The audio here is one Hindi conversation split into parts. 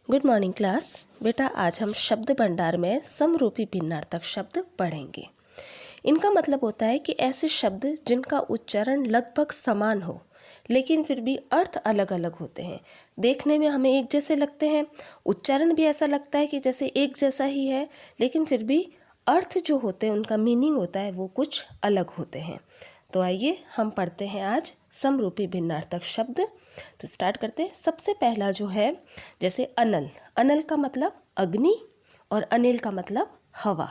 Good morning class. बेटा आज हम शब्द भंडार में समरूपी भिन्नार्थक शब्द पढ़ेंगे। इनका मतलब होता है कि ऐसे शब्द जिनका उच्चारण लगभग समान हो लेकिन फिर भी अर्थ अलग अलग होते हैं। देखने में हमें एक जैसे लगते हैं, उच्चारण भी ऐसा लगता है कि जैसे एक जैसा ही है, लेकिन फिर भी अर्थ जो होते हैं, उनका मीनिंग होता है वो कुछ अलग होते हैं। तो आइए हम पढ़ते हैं आज समरूपी भिन्नार्थक शब्द। तो स्टार्ट करते हैं। सबसे पहला जो है जैसे अनल। अनल का मतलब अग्नि और अनिल का मतलब हवा।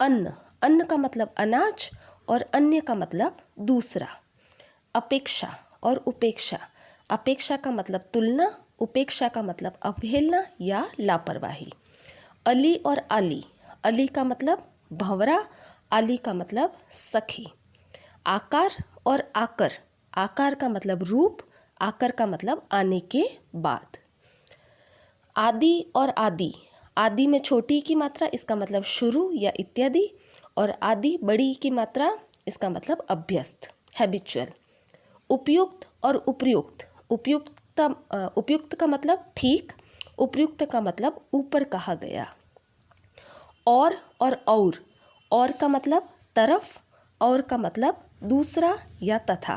अन्न, अन्न का मतलब अनाज और अन्य का मतलब दूसरा। अपेक्षा और उपेक्षा। अपेक्षा का मतलब तुलना, उपेक्षा का मतलब अवहेलना या लापरवाही। अली और आली। अली का मतलब भंवरा, आली का मतलब सखी। आकार और आकर। आकार का मतलब रूप, आकर का मतलब आने के बाद। आदि और आदि। आदि में छोटी की मात्रा, इसका मतलब शुरू या इत्यादि, और आदि बड़ी की मात्रा, इसका मतलब अभ्यस्त, हैबिचुअल। उपयुक्त और उपर्युक्त। उपयुक्त का मतलब ठीक, उपर्युक्त का मतलब ऊपर कहा गया। और और का मतलब तरफ, और का मतलब दूसरा या तथा।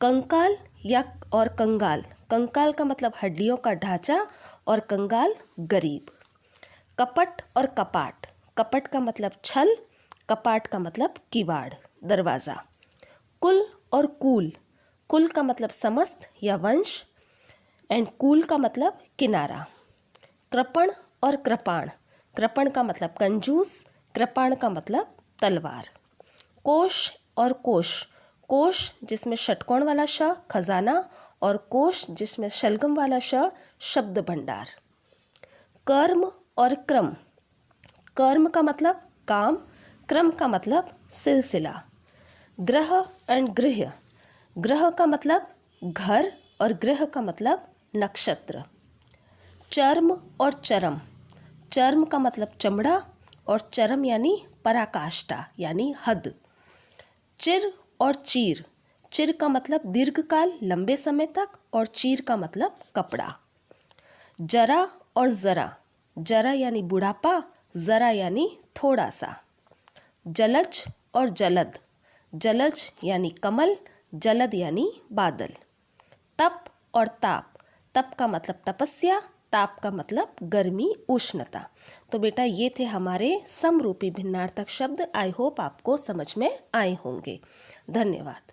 कंकाल या और कंगाल। कंकाल का मतलब हड्डियों का ढांचा और कंगाल गरीब। कपट और कपाट। कपट का मतलब छल, कपाट का मतलब किवाड़, दरवाज़ा। कुल और कूल। कुल का मतलब समस्त या वंश, एंड कूल का मतलब किनारा। कृपण और कृपाण। कृपण का मतलब कंजूस, कृपाण का मतलब तलवार। कोश और कोश। कोश जिसमें षटकोण वाला श, खजाना, और कोश जिसमें शलगम वाला श, शब्द भंडार। कर्म और क्रम। कर्म का मतलब काम, क्रम का मतलब सिलसिला। ग्रह एंड गृह। ग्रह का मतलब घर और गृह का मतलब नक्षत्र। चर्म और चरम। चर्म का मतलब चमड़ा और चरम यानी पराकाष्ठा यानी हद। चिर और चीर। चिर का मतलब दीर्घकाल, लंबे समय तक, और चीर का मतलब कपड़ा। जरा और जरा। जरा यानी बुढ़ापा, जरा यानी थोड़ा सा। जलज और जलद। जलज यानी कमल, जलद यानी बादल। तप और ताप। तप का मतलब तपस्या, ताप का मतलब गर्मी, उष्णता। तो बेटा ये थे हमारे समरूपी भिन्नार्थक शब्द। आई होप आपको समझ में आए होंगे। धन्यवाद।